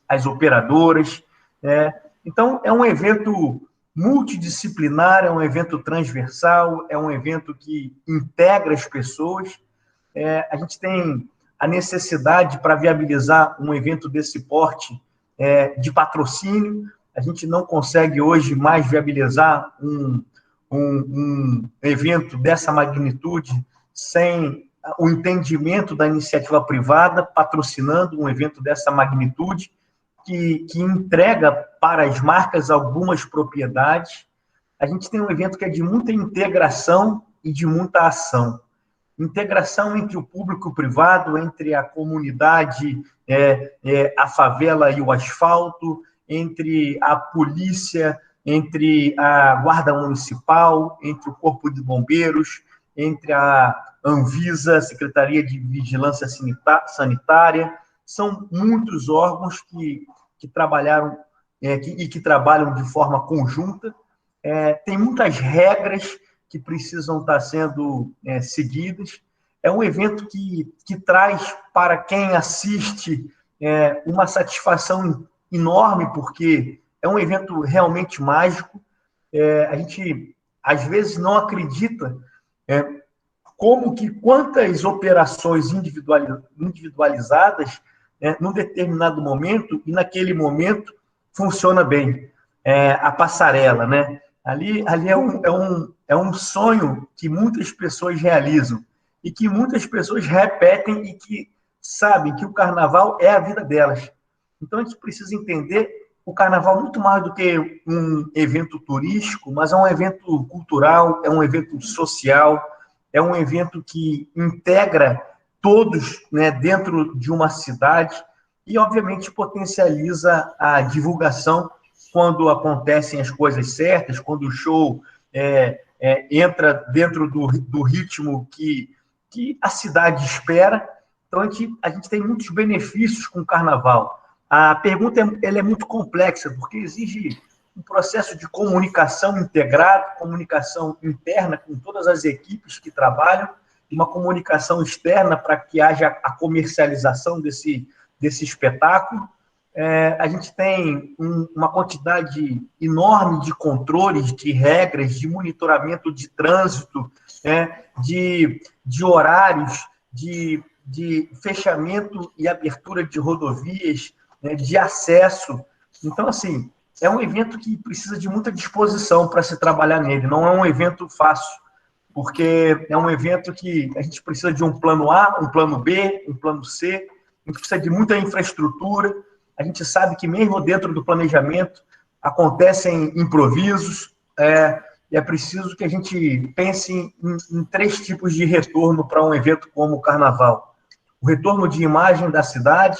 as operadoras. Então, é um evento multidisciplinar, é um evento transversal, é um evento que integra as pessoas. A gente tem a necessidade, para viabilizar um evento desse porte, de patrocínio. A gente não consegue hoje mais viabilizar um evento dessa magnitude sem o entendimento da iniciativa privada patrocinando um evento dessa magnitude, que entrega para as marcas algumas propriedades. A gente tem um evento que é de muita integração e de muita ação. Integração entre o público e o privado, entre a comunidade, a favela e o asfalto, entre a polícia, entre a Guarda Municipal, entre o Corpo de Bombeiros, entre a Anvisa, Secretaria de Vigilância Sanitária. São muitos órgãos que trabalharam e que trabalham de forma conjunta. Tem muitas regras que precisam estar sendo seguidas. É um evento que traz para quem assiste uma satisfação enorme, porque é um evento realmente mágico. A gente, às vezes, não acredita quantas operações individualizadas, num determinado momento, e naquele momento funciona bem. A passarela, né? Ali é um sonho que muitas pessoas realizam e que muitas pessoas repetem e que sabem que o carnaval é a vida delas. Então, a gente precisa entender o carnaval muito mais do que um evento turístico, mas é um evento cultural, é um evento social, é um evento que integra todos, né, dentro de uma cidade e, obviamente, potencializa a divulgação quando acontecem as coisas certas, quando o show entra dentro do ritmo que a cidade espera. Então, a gente tem muitos benefícios com o carnaval. A pergunta ela é muito complexa, porque exige um processo de comunicação integrado, comunicação interna com todas as equipes que trabalham, e uma comunicação externa para que haja a comercialização desse espetáculo. A gente tem uma quantidade enorme de controles, de regras, de monitoramento de trânsito, de horários, de fechamento e abertura de rodovias, de acesso. Então, assim, é um evento que precisa de muita disposição para se trabalhar nele. Não é um evento fácil, porque é um evento que a gente precisa de um plano A, um plano B, um plano C, a gente precisa de muita infraestrutura. A gente sabe que mesmo dentro do planejamento acontecem improvisos, e é preciso que a gente pense em 3 tipos de retorno para um evento como o Carnaval. O retorno de imagem da cidade,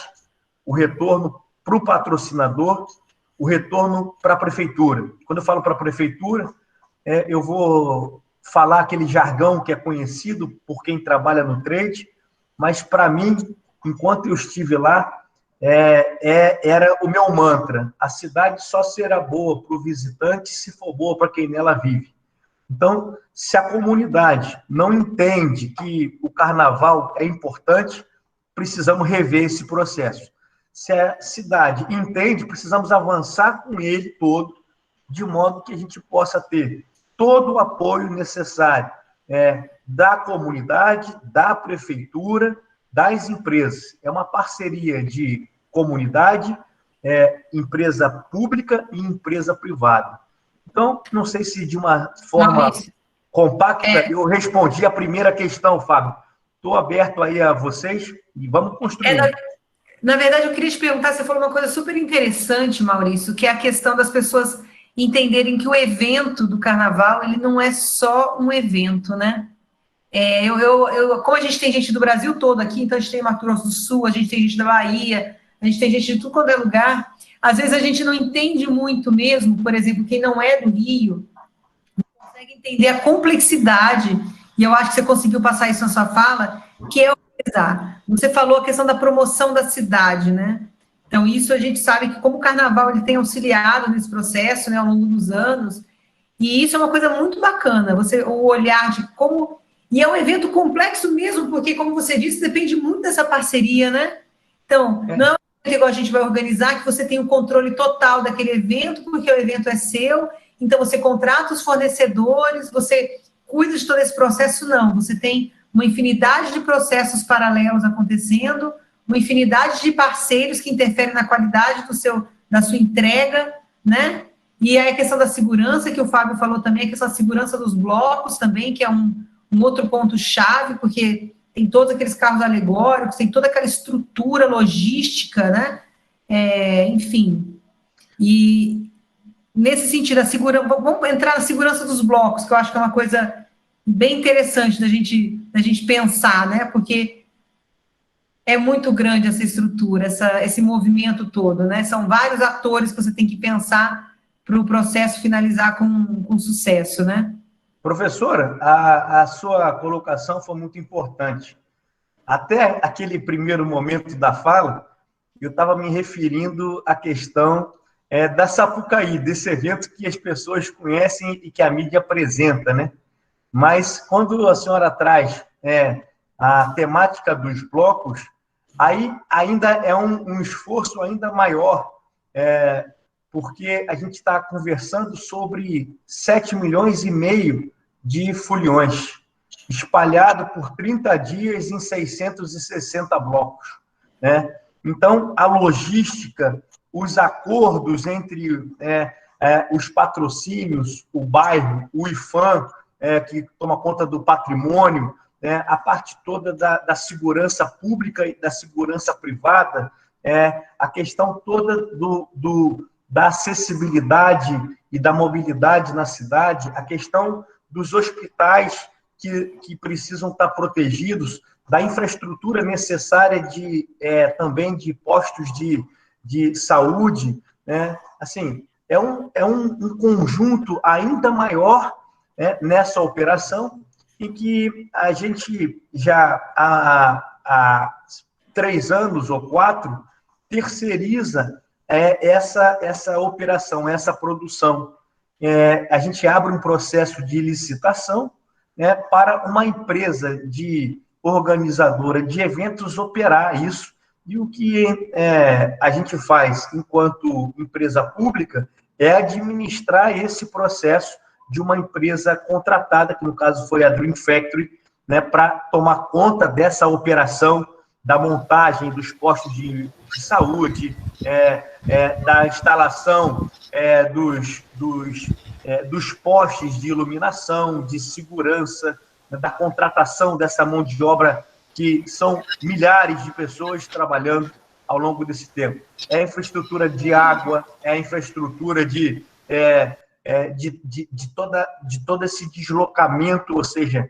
o retorno para o patrocinador, o retorno para a prefeitura. Quando eu falo para a prefeitura, eu vou falar aquele jargão que é conhecido por quem trabalha no trade, mas para mim, enquanto eu estive lá, era o meu mantra: a cidade só será boa para o visitante se for boa para quem nela vive. Então, se a comunidade não entende que o carnaval é importante, precisamos rever esse processo. Se a cidade entende, precisamos avançar com ele todo, de modo que a gente possa ter todo o apoio necessário da comunidade, da prefeitura, das empresas. É uma parceria de comunidade, empresa pública e empresa privada. Então, não sei se de uma forma compacta eu respondi a primeira questão, Fábio. Estou aberto aí a vocês e vamos construir. Na verdade, eu queria te perguntar, você falou uma coisa super interessante, Maurício, que é a questão das pessoas entenderem que o evento do carnaval, ele não é só um evento, né? Como a gente tem gente do Brasil todo aqui, então a gente tem Mato Grosso do Sul, a gente tem gente da Bahia, a gente tem gente de tudo quanto é lugar, às vezes a gente não entende muito mesmo, por exemplo, quem não é do Rio, não consegue entender a complexidade, e eu acho que você conseguiu passar isso na sua fala, que é organizar. Você falou a questão da promoção da cidade, né? Então, isso a gente sabe que como o Carnaval ele tem auxiliado nesse processo, né, ao longo dos anos, e isso é uma coisa muito bacana, o olhar de como... E é um evento complexo mesmo, porque, como você disse, depende muito dessa parceria, né? Então, não é um igual a gente vai organizar, que você tem o controle total daquele evento, porque o evento é seu, então você contrata os fornecedores, você cuida de todo esse processo, não. Você tem uma infinidade de processos paralelos acontecendo, uma infinidade de parceiros que interferem na qualidade da sua entrega, né? E aí a questão da segurança, que o Fábio falou também, a questão da segurança dos blocos também, que é um outro ponto-chave, porque tem todos aqueles carros alegóricos, tem toda aquela estrutura logística, né? Enfim. E nesse sentido, vamos entrar na segurança dos blocos, que eu acho que é uma coisa bem interessante da gente pensar, né? Porque é muito grande essa estrutura, esse movimento todo, né? São vários atores que você tem que pensar para o processo finalizar com sucesso, né? Professora, a sua colocação foi muito importante. Até aquele primeiro momento da fala, eu estava me referindo à questão da Sapucaí, desse evento que as pessoas conhecem e que a mídia apresenta, né? Mas quando a senhora traz a temática dos blocos, aí ainda é um esforço ainda maior, porque a gente está conversando sobre 7,5 milhões de foliões, espalhado por 30 dias em 660 blocos, né? Então, a logística, os acordos entre os patrocínios, o bairro, o IFAM, que toma conta do patrimônio, a parte toda da segurança pública e da segurança privada, a questão toda da acessibilidade e da mobilidade na cidade, a questão dos hospitais que precisam estar protegidos, da infraestrutura necessária também de postos de saúde, né? Assim, é um conjunto ainda maior, né, nessa operação, em que a gente já há 3 anos ou 4 terceiriza essa operação, essa produção. A gente abre um processo de licitação, né, para uma empresa organizadora de eventos operar isso. E o que a gente faz enquanto empresa pública é administrar esse processo de uma empresa contratada, que no caso foi a Dream Factory, né, para tomar conta dessa operação, da montagem dos postos de saúde, da instalação dos postes de iluminação, de segurança, da contratação dessa mão de obra, que são milhares de pessoas trabalhando ao longo desse tempo. É a infraestrutura de água, é a infraestrutura de todo esse deslocamento, ou seja,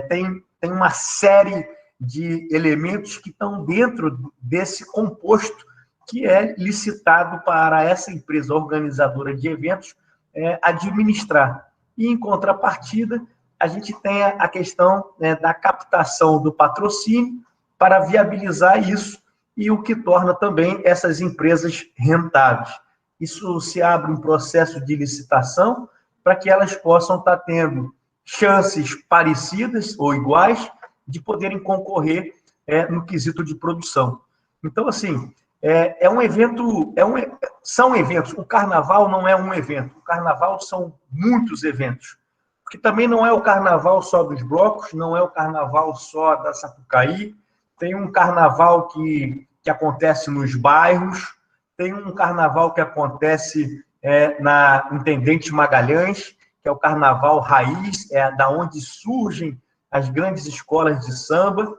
tem uma série de elementos que estão dentro desse composto que é licitado para essa empresa organizadora de eventos administrar. E, em contrapartida, a gente tem a questão da captação do patrocínio para viabilizar isso, e o que torna também essas empresas rentáveis. Isso se abre um processo de licitação para que elas possam estar tendo chances parecidas ou iguais de poderem concorrer no quesito de produção. Então, assim, um evento, são eventos. O carnaval não é um evento, o carnaval são muitos eventos. Porque também não é o carnaval só dos blocos, não é o carnaval só da Sapucaí, tem um carnaval que acontece nos bairros, tem um carnaval que acontece na Intendente Magalhães, que é o carnaval raiz, da onde surgem as grandes escolas de samba.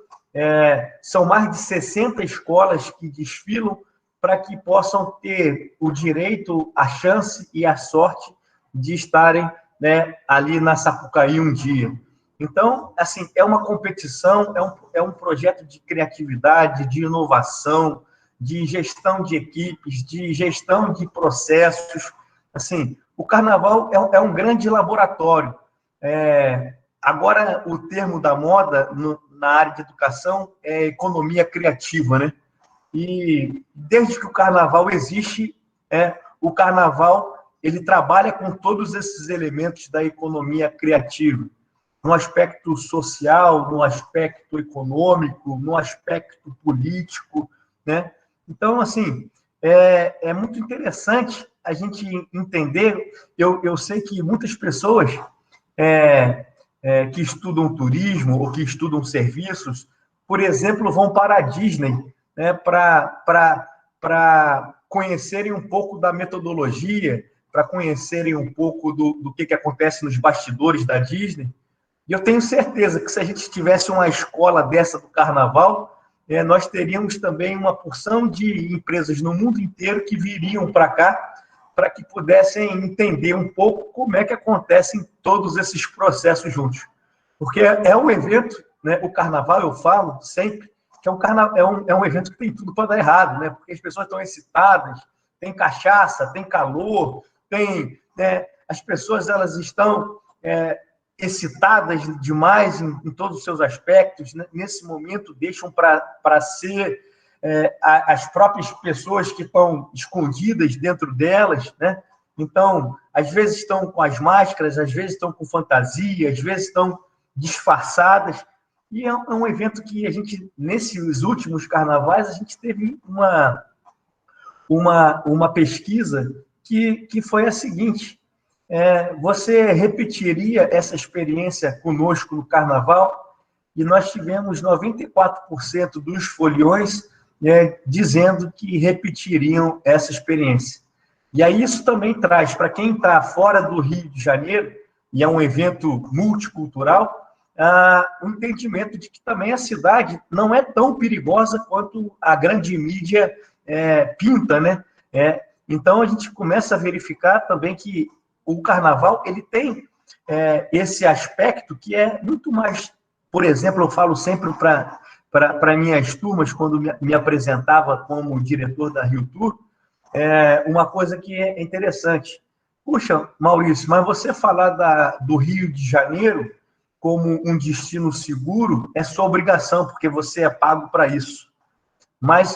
São mais de 60 escolas que desfilam para que possam ter o direito, a chance e a sorte de estarem, né, ali na Sapucaí um dia. Então, assim, é uma competição, é um projeto de criatividade, de inovação, de gestão de equipes, de gestão de processos. Assim, o carnaval é um grande laboratório. Agora, o termo da moda na área de educação é economia criativa, né? E desde que o carnaval existe, o carnaval ele trabalha com todos esses elementos da economia criativa, no aspecto social, no aspecto econômico, no aspecto político, né? Então, assim, é muito interessante a gente entender. Eu sei que muitas pessoas que estudam turismo ou que estudam serviços, por exemplo, vão para a Disney, né, para conhecerem um pouco da metodologia, para conhecerem um pouco do que acontece nos bastidores da Disney. E eu tenho certeza que se a gente tivesse uma escola dessa do carnaval, nós teríamos também uma porção de empresas no mundo inteiro que viriam para cá para que pudessem entender um pouco como é que acontecem todos esses processos juntos. Porque é um evento, né, o carnaval, eu falo sempre, que é um evento que tem tudo para dar errado, né, porque as pessoas estão excitadas, tem cachaça, tem calor, as pessoas elas estão excitadas demais em todos os seus aspectos, né? Nesse momento deixam para ser as próprias pessoas que estão escondidas dentro delas, né? Então, às vezes estão com as máscaras, às vezes estão com fantasia, às vezes estão disfarçadas, e é um evento que a gente, nesses últimos carnavais, a gente teve uma pesquisa que foi a seguinte: você repetiria essa experiência conosco no carnaval? E nós tivemos 94% dos foliões dizendo que repetiriam essa experiência. E aí isso também traz, para quem está fora do Rio de Janeiro, e é um evento multicultural, o entendimento de que também a cidade não é tão perigosa quanto a grande mídia pinta, né? Então, a gente começa a verificar também que o carnaval ele tem esse aspecto que é muito mais... Por exemplo, eu falo sempre para minhas turmas, quando me apresentava como diretor da Rio Tour, uma coisa que é interessante. Puxa, Maurício, mas você falar do Rio de Janeiro como um destino seguro é sua obrigação, porque você é pago para isso.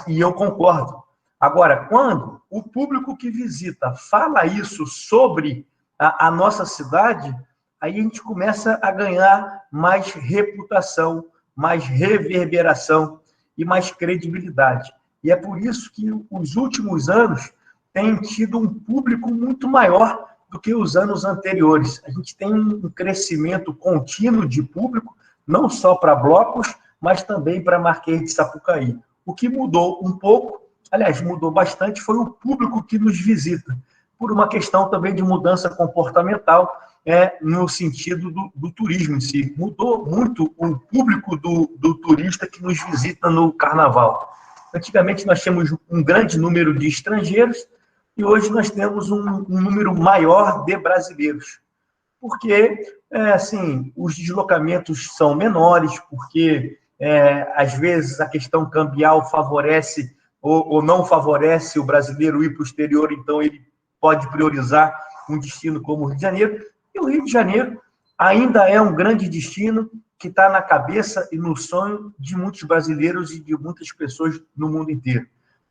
E eu concordo. Agora, quando o público que visita fala isso sobre a nossa cidade, aí a gente começa a ganhar mais reputação, mais reverberação e mais credibilidade. E é por isso que os últimos anos têm tido um público muito maior do que os anos anteriores. A gente tem um crescimento contínuo de público, não só para blocos, mas também para Marquês de Sapucaí. O que mudou um pouco, aliás, mudou bastante, foi o público que nos visita, por uma questão também de mudança comportamental, no sentido do turismo em si. Mudou muito o público do turista que nos visita no carnaval. Antigamente nós tínhamos um grande número de estrangeiros e hoje nós temos um número maior de brasileiros. Porque, assim, os deslocamentos são menores, porque, às vezes, a questão cambial favorece ou não favorece o brasileiro ir para o exterior, então ele pode priorizar um destino como o Rio de Janeiro. E o Rio de Janeiro ainda é um grande destino que está na cabeça e no sonho de muitos brasileiros e de muitas pessoas no mundo inteiro.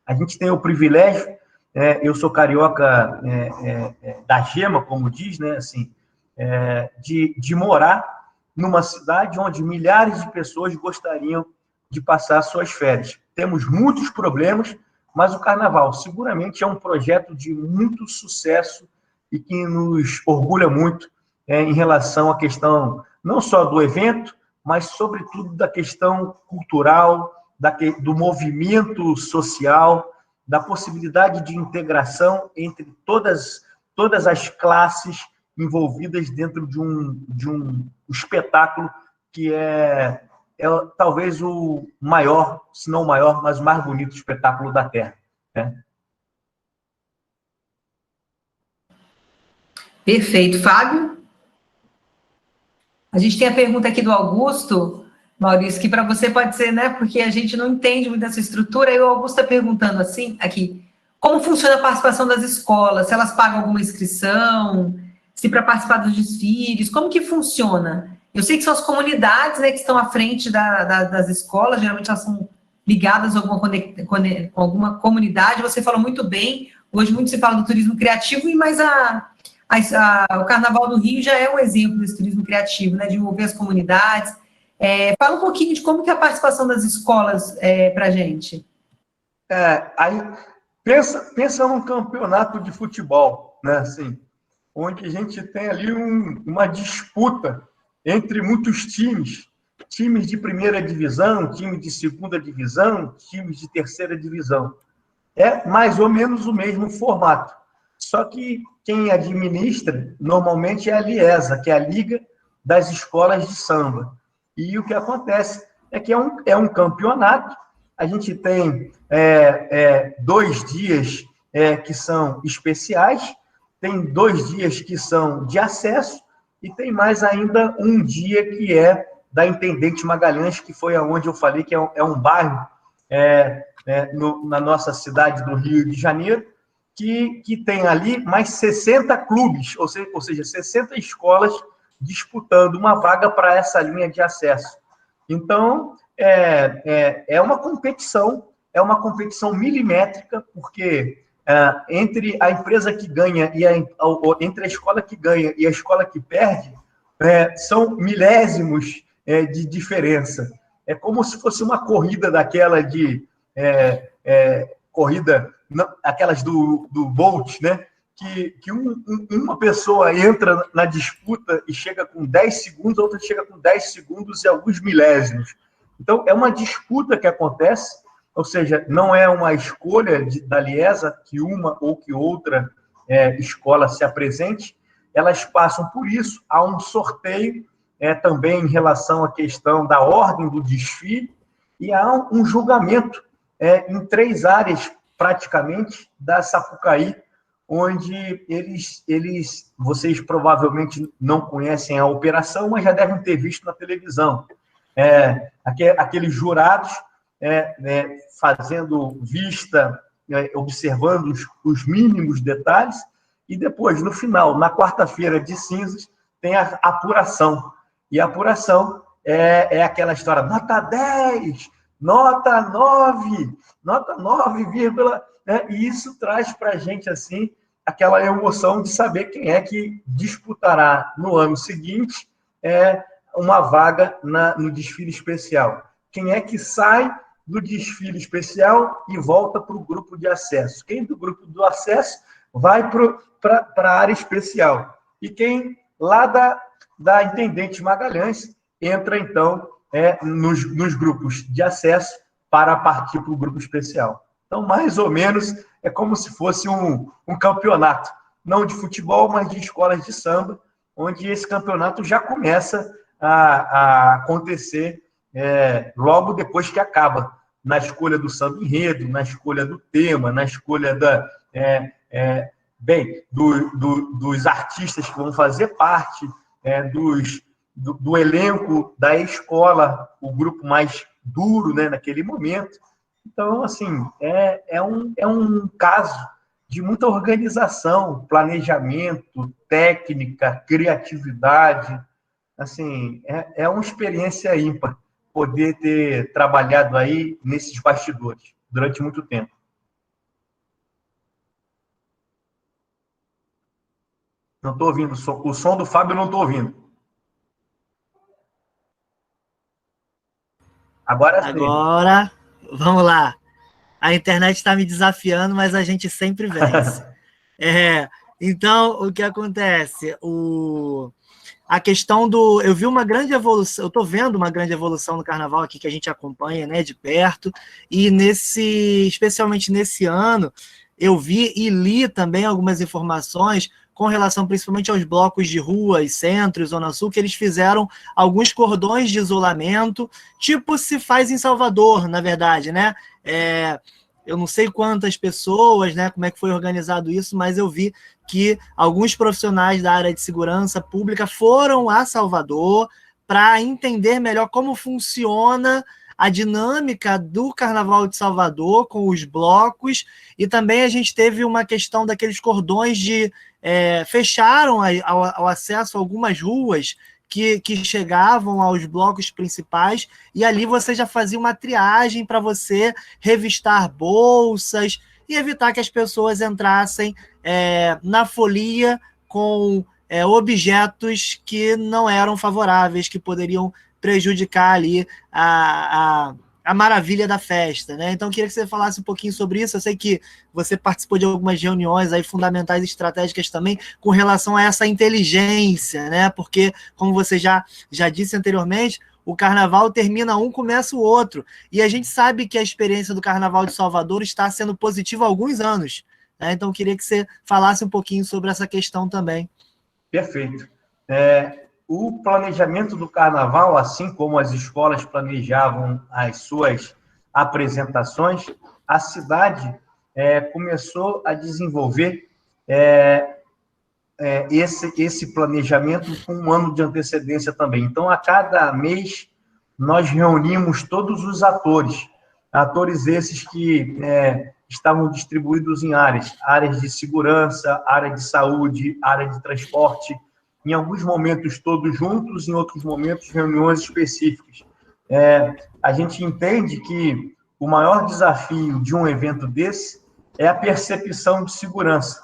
A gente tem o privilégio, eu sou carioca da gema, como diz, né, assim, de morar numa cidade onde milhares de pessoas gostariam de passar suas férias. Temos muitos problemas, mas o Carnaval seguramente é um projeto de muito sucesso e que nos orgulha muito em relação à questão não só do evento, mas, sobretudo, da questão cultural, do movimento social, da possibilidade de integração entre todas as classes envolvidas dentro de um espetáculo que é talvez o maior, se não o maior, mas o mais bonito espetáculo da Terra, né? Perfeito. Fábio? A gente tem a pergunta aqui do Augusto, Maurício, que para você pode ser, né, porque a gente não entende muito dessa estrutura, e o Augusto está perguntando assim, aqui, como funciona a participação das escolas, se elas pagam alguma inscrição, se para participar dos desfiles, como que funciona? Eu sei que são as comunidades, né, que estão à frente das escolas, geralmente elas são ligadas a com alguma comunidade, você falou muito bem, hoje muito se fala do turismo criativo, mas o Carnaval do Rio já é um exemplo desse turismo criativo, né, de envolver as comunidades. Fala um pouquinho de como que é a participação das escolas para a gente. Aí pensa num campeonato de futebol, né? Assim, onde a gente tem ali uma disputa entre muitos times de primeira divisão, times de segunda divisão, times de terceira divisão. É mais ou menos o mesmo formato. Só que quem administra normalmente é a Liesa, que é a Liga das Escolas de Samba. E o que acontece é que é um campeonato. A gente tem 2 dias que são especiais, tem 2 dias que são de acesso, e tem mais ainda um dia que é da Intendente Magalhães, que foi aonde eu falei que é um bairro na nossa cidade do Rio de Janeiro, que tem ali mais 60 clubes, ou seja, 60 escolas disputando uma vaga para essa linha de acesso. Então, é uma competição milimétrica, porque entre a empresa que ganha entre a escola que ganha e a escola que perde, são milésimos de diferença. É como se fosse uma corrida daquela de corrida, aquelas do Bolt, né? Que uma pessoa entra na disputa e chega com 10 segundos, a outra chega com 10 segundos e alguns milésimos. Então, é uma disputa que acontece, ou seja, não é uma escolha da Liesa que uma ou que outra escola se apresente, elas passam por isso, há um sorteio também em relação à questão da ordem do desfile, e há um julgamento em 3 áreas, praticamente, da Sapucaí, onde vocês provavelmente não conhecem a operação, mas já devem ter visto na televisão. Aqueles jurados fazendo vista, observando os mínimos detalhes, e depois, no final, na quarta-feira de cinzas, tem a apuração. E a apuração é aquela história, nota 10, nota 9, nota 9, e isso traz para a gente, assim, aquela emoção de saber quem é que disputará no ano seguinte uma vaga no desfile especial. Quem é que sai do desfile especial e volta para o grupo de acesso? Quem do grupo do acesso vai para a área especial? E quem lá da Intendente Magalhães entra, então, nos grupos de acesso para partir para o grupo especial. Então, mais ou menos, é como se fosse um campeonato, não de futebol, mas de escolas de samba, onde esse campeonato já começa a acontecer logo depois que acaba, na escolha do samba enredo, na escolha do tema, na escolha dos artistas que vão fazer parte, do elenco da escola, o grupo mais duro, né, naquele momento. Então, assim, é um caso de muita organização, planejamento, técnica, criatividade. Assim, é uma experiência ímpar poder ter trabalhado aí nesses bastidores durante muito tempo. Não estou ouvindo o som do Fábio, não estou ouvindo. Agora, vamos lá. A internet está me desafiando, mas a gente sempre vence. Então, o que acontece? A questão do... Eu vi uma grande evolução, eu estou vendo uma grande evolução no carnaval aqui que a gente acompanha, né, de perto, e especialmente nesse ano, eu vi e li também algumas informações com relação principalmente aos blocos de rua e centro e Zona Sul, que eles fizeram alguns cordões de isolamento, tipo se faz em Salvador, na verdade, né? Eu não sei quantas pessoas, né, como é que foi organizado isso, mas eu vi que alguns profissionais da área de segurança pública foram a Salvador para entender melhor como funciona a dinâmica do Carnaval de Salvador com os blocos, e também a gente teve uma questão daqueles cordões de... fecharam ao acesso algumas ruas que chegavam aos blocos principais, e ali você já fazia uma triagem para você revistar bolsas e evitar que as pessoas entrassem na folia com objetos que não eram favoráveis, que poderiam prejudicar ali a maravilha da festa, né? Então, eu queria que você falasse um pouquinho sobre isso. Eu sei que você participou de algumas reuniões aí fundamentais e estratégicas também com relação a essa inteligência, né? Porque, como você já disse anteriormente, o carnaval termina um, começa o outro. E a gente sabe que a experiência do Carnaval de Salvador está sendo positiva há alguns anos, né? Então, eu queria que você falasse um pouquinho sobre essa questão também. Perfeito. O planejamento do carnaval, assim como as escolas planejavam as suas apresentações, a cidade começou a desenvolver esse planejamento com um ano de antecedência também. Então, a cada mês, nós reunimos todos os atores esses que estavam distribuídos em áreas de segurança, área de saúde, área de transporte, em alguns momentos todos juntos, em outros momentos reuniões específicas. A gente entende que o maior desafio de um evento desse é a percepção de segurança.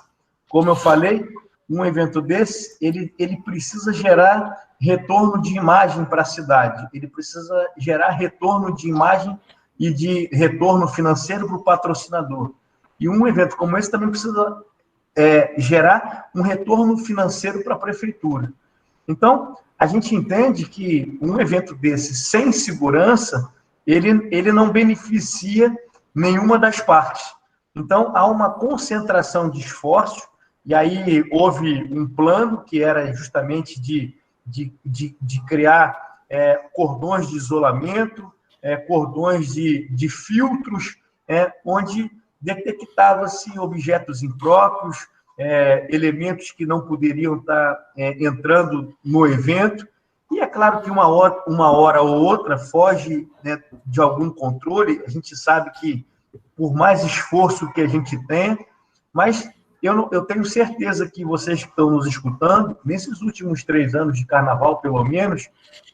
Como eu falei, um evento desse, ele precisa gerar retorno de imagem para a cidade, ele precisa gerar retorno de imagem e de retorno financeiro para o patrocinador. E um evento como esse também precisa gerar um retorno financeiro para a prefeitura. Então, a gente entende que um evento desse sem segurança, ele não beneficia nenhuma das partes. Então, há uma concentração de esforços, e aí houve um plano que era justamente de criar cordões de isolamento, cordões de filtros, onde detectava-se objetos impróprios, elementos que não poderiam estar entrando no evento. E é claro que uma hora ou outra foge, né, de algum controle. A gente sabe que, por mais esforço que a gente tenha, mas eu tenho certeza que vocês que estão nos escutando, nesses últimos 3 anos de carnaval, pelo menos,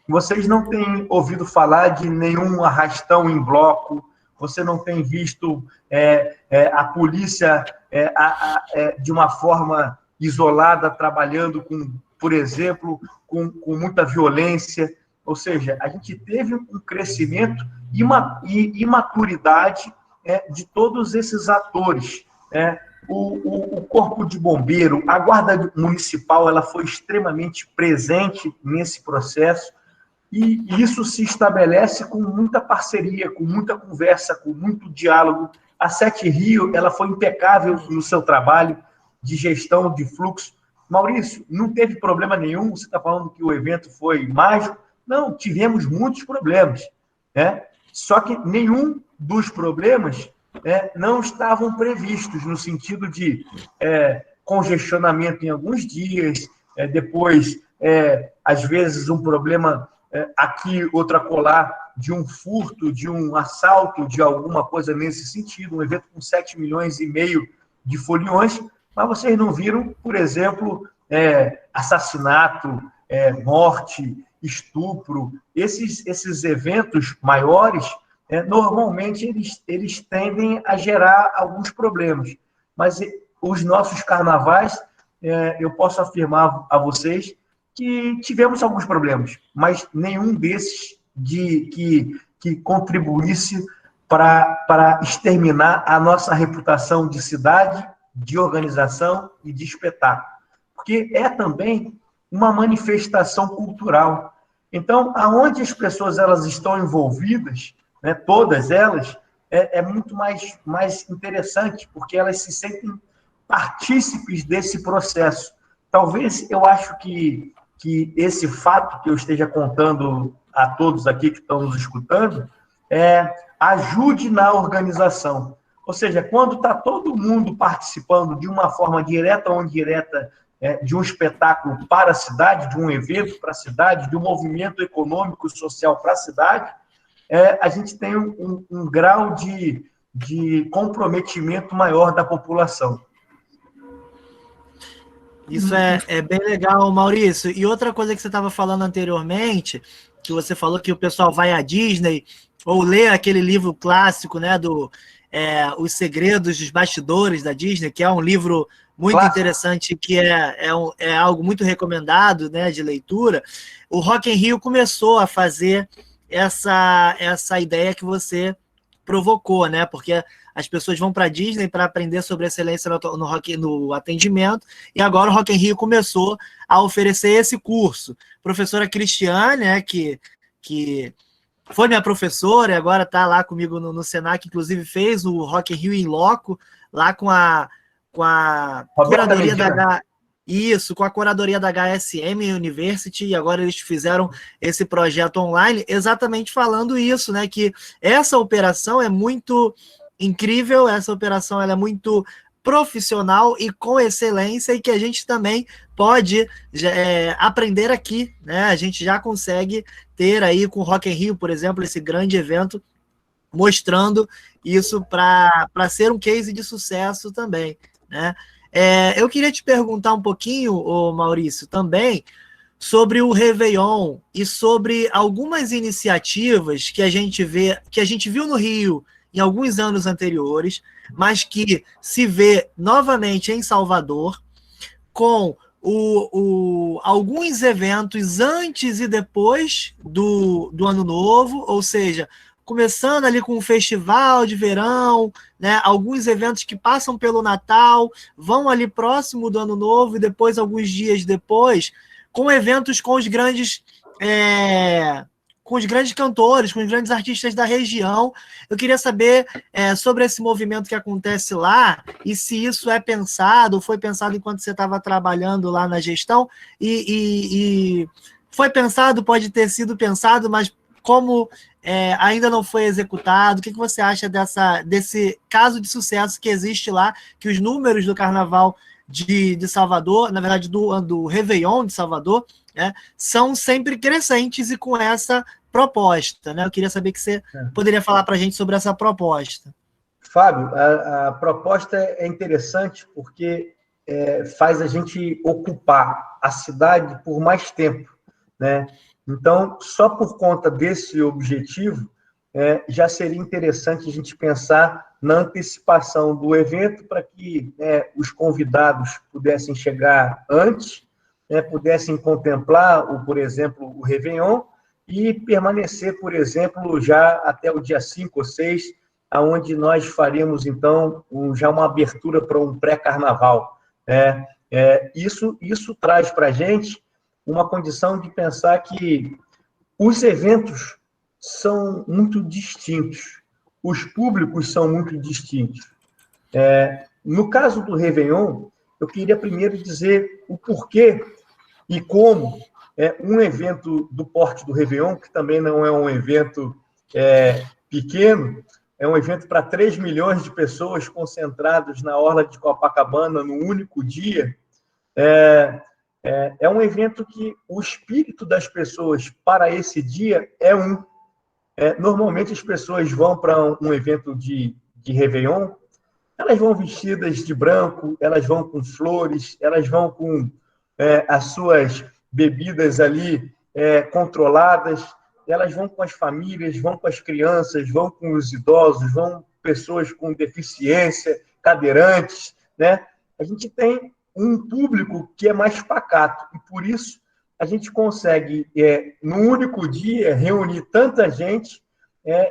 vocês não têm ouvido falar de nenhum arrastão em bloco, você não tem visto a polícia de uma forma isolada, trabalhando por exemplo, com muita violência. Ou seja, a gente teve um crescimento e maturidade de todos esses atores. O Corpo de Bombeiro, a Guarda Municipal, ela foi extremamente presente nesse processo, e isso se estabelece com muita parceria, com muita conversa, com muito diálogo. A Sete Rio, ela foi impecável no seu trabalho de gestão de fluxo. Maurício, não teve problema nenhum, você está falando que o evento foi mágico? Não, tivemos muitos problemas, né? Só que nenhum dos problemas não estavam previstos, no sentido de congestionamento em alguns dias, depois, às vezes, um problema aqui, outro acolá, de um furto, de um assalto, de alguma coisa nesse sentido, um evento com 7,5 milhões de foliões, mas vocês não viram, por exemplo, assassinato, morte, estupro. Esses eventos maiores, normalmente eles tendem a gerar alguns problemas, mas os nossos carnavais, eu posso afirmar a vocês que tivemos alguns problemas, mas nenhum desses que contribuísse para exterminar a nossa reputação de cidade, de organização e de espetáculo, porque é também uma manifestação cultural. Então, aonde as pessoas elas estão envolvidas, né, todas elas, é muito mais interessante, porque elas se sentem partícipes desse processo. Talvez, eu acho que esse fato que eu esteja contando a todos aqui que estão nos escutando, ajude na organização. Ou seja, quando está todo mundo participando de uma forma direta ou indireta de um espetáculo para a cidade, de um evento para a cidade, de um movimento econômico e social para a cidade, a gente tem um grau de comprometimento maior da população. Isso é bem legal, Maurício. E outra coisa que você estava falando anteriormente, que você falou que o pessoal vai à Disney ou lê aquele livro clássico, né, Os Segredos dos Bastidores da Disney, que é um livro muito interessante, que é algo muito recomendado, né, de leitura. O Rock in Rio começou a fazer essa ideia que você provocou, né? Porque as pessoas vão para a Disney para aprender sobre excelência no atendimento, e agora o Rock in Rio começou a oferecer esse curso. Professora Cristiane, né, que foi minha professora e agora está lá comigo no Senac, inclusive fez o Rock in Rio in loco, lá com a curadoria com a curadoria da HSM University, e agora eles fizeram esse projeto online, exatamente falando isso, né, que essa operação é muito incrível, essa operação ela é muito profissional e com excelência, e que a gente também pode aprender aqui, né? A gente já consegue ter aí com o Rock in Rio, por exemplo, esse grande evento, mostrando isso para ser um case de sucesso também, né? Eu queria te perguntar um pouquinho, Maurício, também sobre o Réveillon e sobre algumas iniciativas que a gente viu no Rio em alguns anos anteriores, mas que se vê novamente em Salvador, com alguns eventos antes e depois do Ano Novo, ou seja, começando ali com um festival de verão, né, alguns eventos que passam pelo Natal, vão ali próximo do Ano Novo, e depois, alguns dias depois, com eventos com os grandes cantores, com os grandes artistas da região. Eu queria saber sobre esse movimento que acontece lá, e se isso é pensado, foi pensado enquanto você estava trabalhando lá na gestão, e foi pensado, pode ter sido pensado, mas como ainda não foi executado, o que você acha desse caso de sucesso que existe lá, que os números do Carnaval de Salvador, na verdade do Réveillon de Salvador, são sempre crescentes e com essa proposta, né? Eu queria saber que você poderia falar para a gente sobre essa proposta. Fábio, a proposta é interessante porque faz a gente ocupar a cidade por mais tempo, né? Então, só por conta desse objetivo, já seria interessante a gente pensar na antecipação do evento para que os convidados pudessem chegar antes, pudessem contemplar, por exemplo, o Réveillon, e permanecer, por exemplo, já até o dia 5 ou 6, onde nós faríamos, então, já uma abertura para um pré-carnaval. Isso traz para a gente uma condição de pensar que os eventos são muito distintos, os públicos são muito distintos. No caso do Réveillon, eu queria primeiro dizer o porquê e como um evento do porte do Réveillon, que também não é um evento pequeno, é um evento para 3 milhões de pessoas concentradas na orla de Copacabana num único dia, é um evento que o espírito das pessoas para esse dia é um. Normalmente as pessoas vão para um evento de Réveillon, elas vão vestidas de branco, elas vão com flores, elas vão com as suas bebidas ali controladas, elas vão com as famílias, vão com as crianças, vão com os idosos, vão pessoas com deficiência, cadeirantes, né? A gente tem um público que é mais pacato, e por isso a gente consegue, num único dia, reunir tanta gente,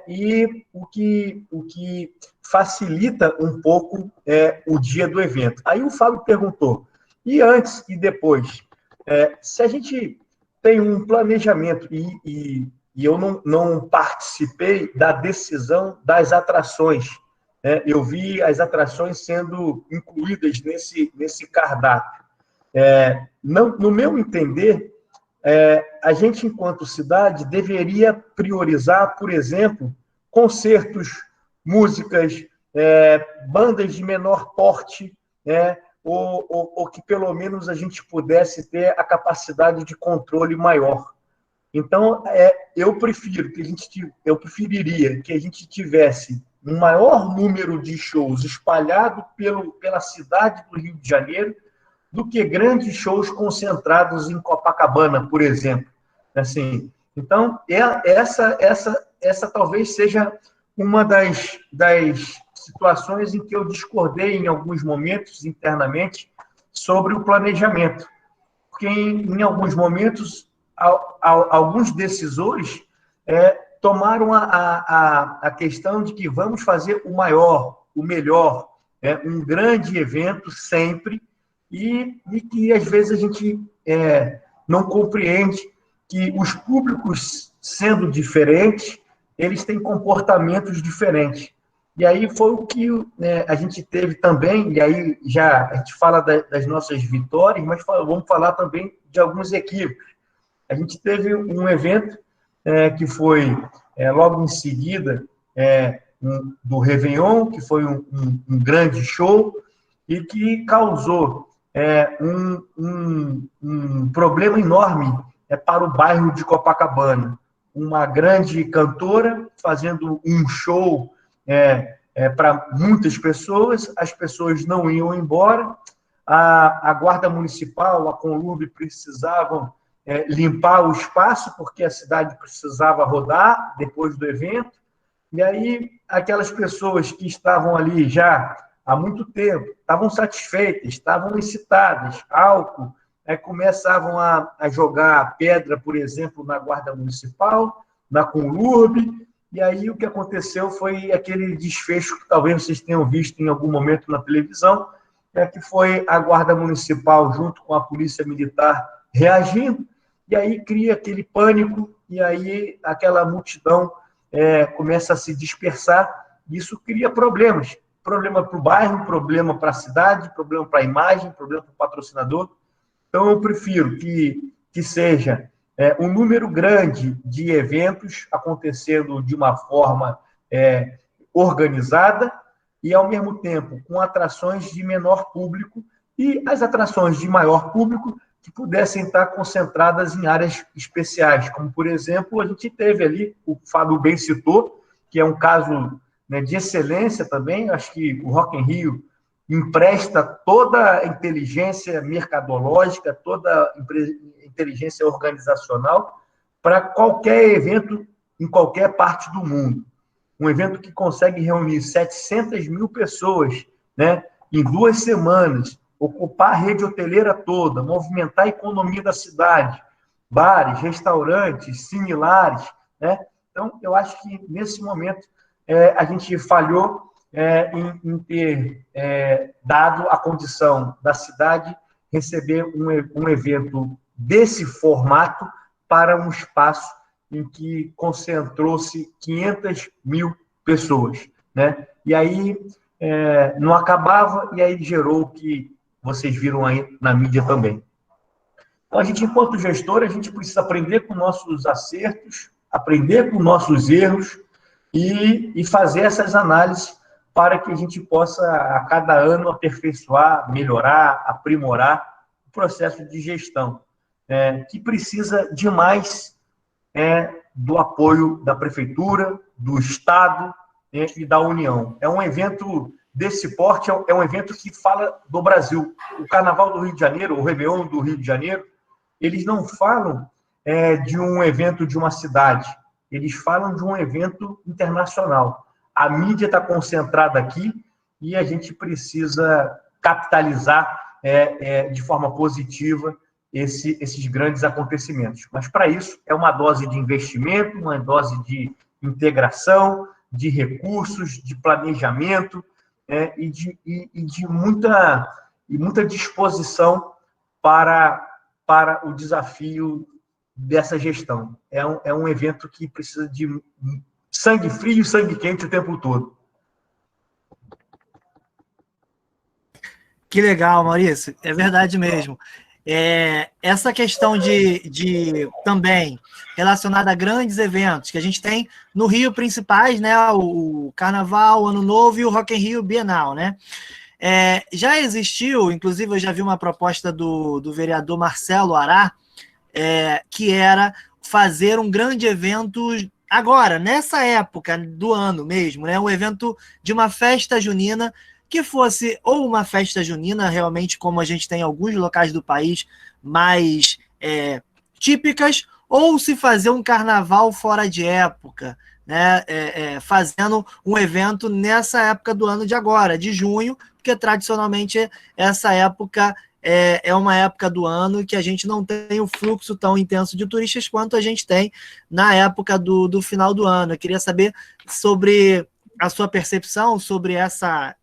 e o que facilita um pouco o dia do evento. Aí o Fábio perguntou, e antes e depois? Se a gente tem um planejamento, e eu não participei da decisão das atrações, eu vi as atrações sendo incluídas nesse cardápio. No meu entender, a gente, enquanto cidade, deveria priorizar, por exemplo, concertos, músicas, bandas de menor porte, ou que pelo menos a gente pudesse ter a capacidade de controle maior. Então, eu preferiria que a gente tivesse um maior número de shows espalhado pela cidade do Rio de Janeiro do que grandes shows concentrados em Copacabana, por exemplo. Assim, então, essa talvez seja uma das situações em que eu discordei em alguns momentos internamente sobre o planejamento. Porque em alguns momentos, alguns decisores tomaram a questão de que vamos fazer o maior, o melhor, um grande evento sempre, e que às vezes a gente não compreende que os públicos, sendo diferentes, eles têm comportamentos diferentes. E aí foi o que a gente teve também, e aí já a gente fala das nossas vitórias, mas vamos falar também de alguns equívocos. A gente teve um evento que foi logo em seguida do Réveillon, que foi um grande show, e que causou um problema enorme para o bairro de Copacabana. Uma grande cantora fazendo um show para muitas pessoas, as pessoas não iam embora, a Guarda Municipal, a Conlurb precisavam limpar o espaço, porque a cidade precisava rodar depois do evento, e aí aquelas pessoas que estavam ali já há muito tempo, estavam satisfeitas, estavam excitadas, álcool, começavam a jogar pedra, por exemplo, na Guarda Municipal, na Conlurb, e aí o que aconteceu foi aquele desfecho que talvez vocês tenham visto em algum momento na televisão, que foi a Guarda Municipal junto com a Polícia Militar reagindo, e aí cria aquele pânico, e aí aquela multidão começa a se dispersar, e isso cria problemas. Problema para o bairro, problema para a cidade, problema para a imagem, problema para o patrocinador. Então, eu prefiro que seja um número grande de eventos acontecendo de uma forma organizada e, ao mesmo tempo, com atrações de menor público e as atrações de maior público que pudessem estar concentradas em áreas especiais, como, por exemplo, a gente teve ali, o Fábio bem citou, que é um caso de excelência também. Acho que o Rock in Rio empresta toda a inteligência mercadológica, toda a inteligência organizacional para qualquer evento em qualquer parte do mundo. Um evento que consegue reunir 700 mil pessoas, em 2 semanas, ocupar a rede hoteleira toda, movimentar a economia da cidade, bares, restaurantes, similares. Então, eu acho que, nesse momento, a gente falhou em ter dado a condição da cidade receber um evento desse formato para um espaço em que concentrou-se 500 mil pessoas. E aí não acabava, e aí gerou o que vocês viram aí na mídia também. Então, a gente, enquanto gestor, a gente precisa aprender com nossos acertos, aprender com nossos erros e fazer essas análises para que a gente possa, a cada ano, aperfeiçoar, melhorar, aprimorar o processo de gestão, que precisa demais do apoio da Prefeitura, do Estado e da União. É um evento desse porte, é um evento que fala do Brasil. O Carnaval do Rio de Janeiro, o Réveillon do Rio de Janeiro, eles não falam de um evento de uma cidade, eles falam de um evento internacional. A mídia está concentrada aqui e a gente precisa capitalizar de forma positiva esses grandes acontecimentos. Mas, para isso, é uma dose de investimento, uma dose de integração, de recursos, de planejamento e de muita disposição para o desafio dessa gestão. É um evento que precisa de sangue frio e sangue quente o tempo todo. Que legal, Maurício. É verdade mesmo. Essa questão de também relacionada a grandes eventos que a gente tem no Rio principais, o Carnaval, o Ano Novo e o Rock in Rio Bienal, já existiu, inclusive eu já vi uma proposta do vereador Marcelo Ará, que era fazer um grande evento agora, nessa época do ano mesmo, um evento de uma festa junina, que fosse ou uma festa junina, realmente como a gente tem em alguns locais do país mais típicas, ou se fazer um carnaval fora de época, fazendo um evento nessa época do ano de agora, de junho, porque tradicionalmente essa época é uma época do ano que a gente não tem o fluxo tão intenso de turistas quanto a gente tem na época do final do ano. Eu queria saber sobre a sua percepção sobre essa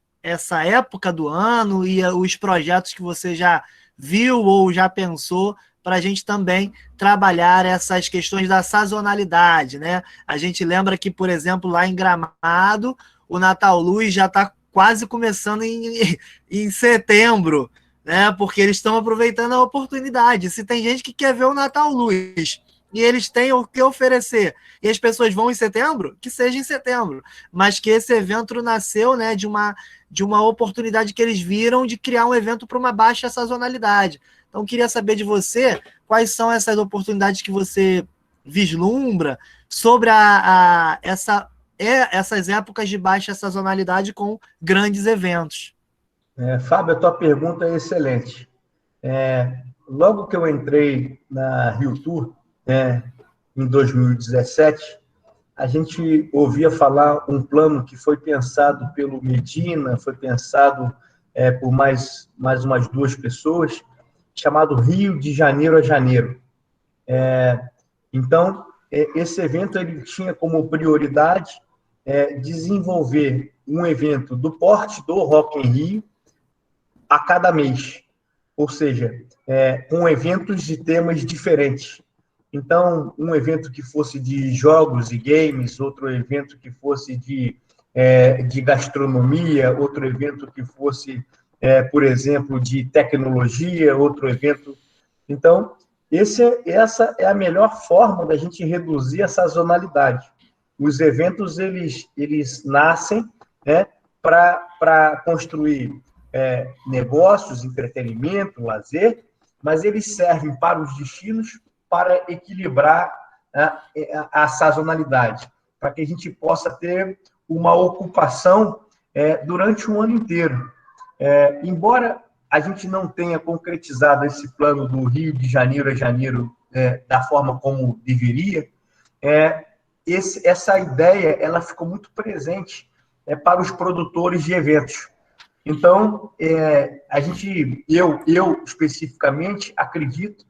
época do ano e os projetos que você já viu ou já pensou para a gente também trabalhar essas questões da sazonalidade, né? A gente lembra que, por exemplo, lá em Gramado, o Natal Luz já está quase começando em setembro, né? Porque eles estão aproveitando a oportunidade. Se tem gente que quer ver o Natal Luz e eles têm o que oferecer, e as pessoas vão em setembro, que seja em setembro, mas que esse evento nasceu, né, de uma oportunidade que eles viram de criar um evento para uma baixa sazonalidade. Então, queria saber de você quais são essas oportunidades que você vislumbra sobre essas épocas de baixa sazonalidade com grandes eventos. Fábio, a tua pergunta é excelente. Logo que eu entrei na Rio Tour, em 2017, a gente ouvia falar um plano que foi pensado pelo Medina, foi pensado por mais umas 2 pessoas, chamado Rio de Janeiro a Janeiro. Então, esse evento ele tinha como prioridade desenvolver um evento do porte do Rock in Rio a cada mês, ou seja, com eventos de temas diferentes. Então, um evento que fosse de jogos e games, outro evento que fosse de gastronomia, outro evento que fosse, por exemplo, de tecnologia, outro evento. Então, essa é a melhor forma da gente reduzir a sazonalidade. Os eventos, eles nascem, né, para construir negócios, entretenimento, lazer, mas eles servem para os destinos para equilibrar a sazonalidade, para que a gente possa ter uma ocupação durante o ano inteiro. Embora a gente não tenha concretizado esse plano do Rio de Janeiro a Janeiro da forma como deveria, essa ideia ela ficou muito presente para os produtores de eventos. Então, eu especificamente acredito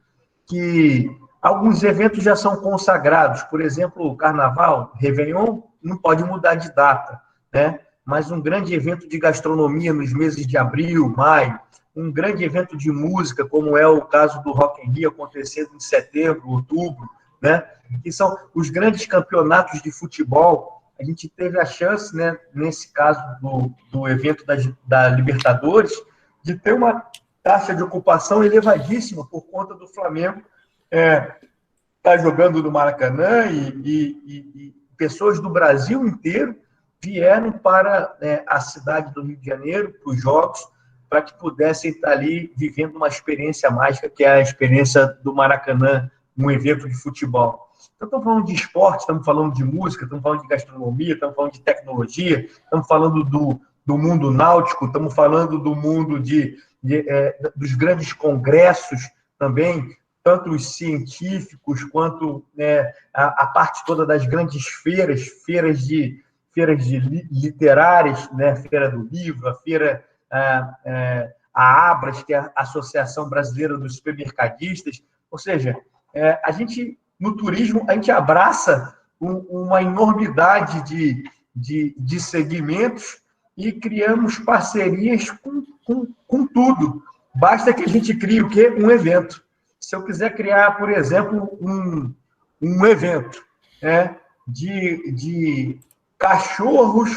que alguns eventos já são consagrados. Por exemplo, o Carnaval, Réveillon, não pode mudar de data, né? Mas um grande evento de gastronomia nos meses de abril, maio, um grande evento de música, como é o caso do Rock in Rio, acontecendo em setembro, outubro, né? Que são os grandes campeonatos de futebol. A gente teve a chance, né, nesse caso do evento da Libertadores, de ter uma taxa de ocupação elevadíssima por conta do Flamengo tá jogando no Maracanã e pessoas do Brasil inteiro vieram para a cidade do Rio de Janeiro, para os Jogos, para que pudessem estar ali vivendo uma experiência mágica, que é a experiência do Maracanã, um evento de futebol. Então, estamos falando de esporte, estamos falando de música, estamos falando de gastronomia, estamos falando de tecnologia, estamos falando do mundo náutico, estamos falando do mundo dos grandes congressos também, tanto os científicos quanto a parte toda das grandes feiras literárias, né? Feira do Livro, a feira a Abras, que é a Associação Brasileira dos Supermercadistas. Ou seja, a gente, no turismo, a gente abraça uma enormidade de segmentos e criamos parcerias com tudo. Basta que a gente crie o quê? Um evento. Se eu quiser criar, por exemplo, um evento de cachorros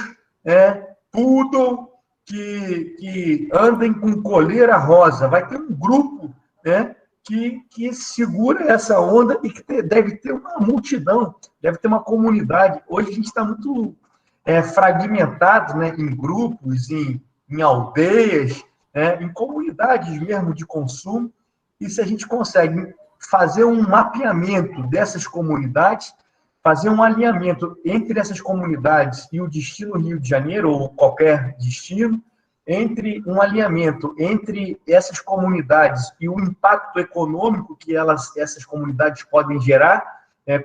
poodle que andem com coleira rosa, vai ter um grupo que segura essa onda e que deve ter uma multidão, deve ter uma comunidade. Hoje a gente está muito fragmentado, né, em grupos, em aldeias, em comunidades mesmo de consumo. E se a gente consegue fazer um mapeamento dessas comunidades, fazer um alinhamento entre essas comunidades e o destino Rio de Janeiro, ou qualquer destino, um alinhamento entre essas comunidades e o impacto econômico que essas comunidades podem gerar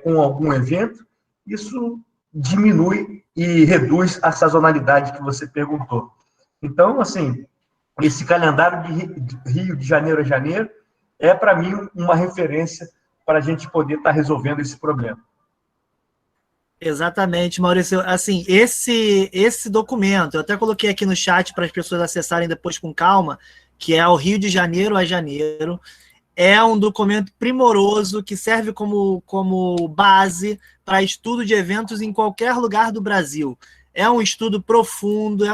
com algum evento, isso diminui e reduz a sazonalidade que você perguntou. Então, assim, esse calendário de Rio de Janeiro a janeiro é, para mim, uma referência para a gente poder estar resolvendo esse problema. Exatamente, Maurício. Assim, esse documento, eu até coloquei aqui no chat para as pessoas acessarem depois com calma, que é o Rio de Janeiro a janeiro. É um documento primoroso que serve como base para estudo de eventos em qualquer lugar do Brasil. É um estudo profundo,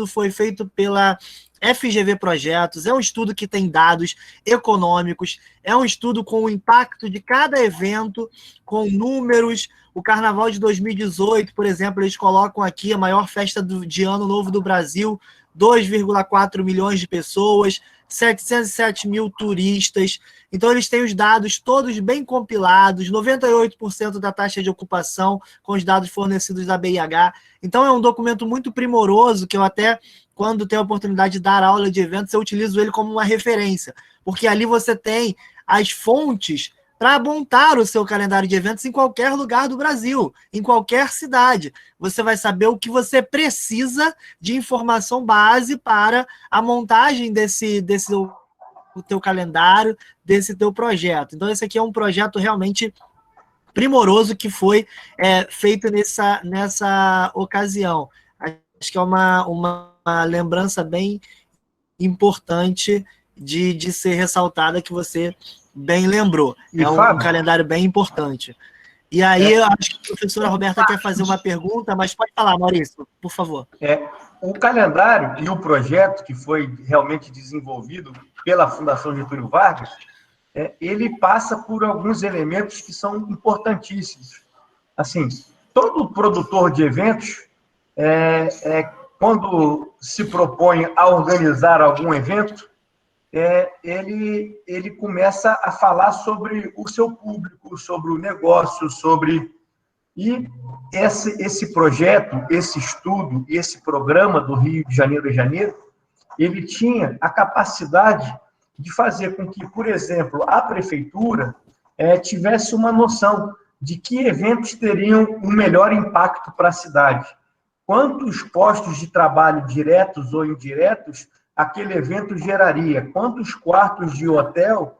foi feito pela FGV Projetos, é um estudo que tem dados econômicos, é um estudo com o impacto de cada evento, com números. O Carnaval de 2018, por exemplo, eles colocam aqui a maior festa de Ano Novo do Brasil, 2,4 milhões de pessoas, 707 mil turistas. Então, eles têm os dados todos bem compilados, 98% da taxa de ocupação com os dados fornecidos da BIH. Então, é um documento muito primoroso que eu até, quando tenho a oportunidade de dar aula de eventos, eu utilizo ele como uma referência, porque ali você tem as fontes para montar o seu calendário de eventos em qualquer lugar do Brasil, em qualquer cidade. Você vai saber o que você precisa de informação base para a montagem desse o teu calendário, desse teu projeto. Então, esse aqui é um projeto realmente primoroso que foi feito nessa ocasião. Acho que é uma lembrança bem importante de ser ressaltada, que você bem lembrou. É um calendário bem importante. E aí, eu acho que a professora Roberta quer fazer uma pergunta, mas pode falar, Maurício, por favor. O calendário e o projeto que foi realmente desenvolvido pela Fundação Getúlio Vargas, ele passa por alguns elementos que são importantíssimos. Assim, todo produtor de eventos, quando se propõe a organizar algum evento, ele começa a falar sobre o seu público, sobre o negócio, E esse projeto, esse estudo, esse programa do Rio de Janeiro a janeiro, ele tinha a capacidade de fazer com que, por exemplo, a prefeitura tivesse uma noção de que eventos teriam um melhor impacto para a cidade. Quantos postos de trabalho diretos ou indiretos aquele evento geraria? Quantos quartos de hotel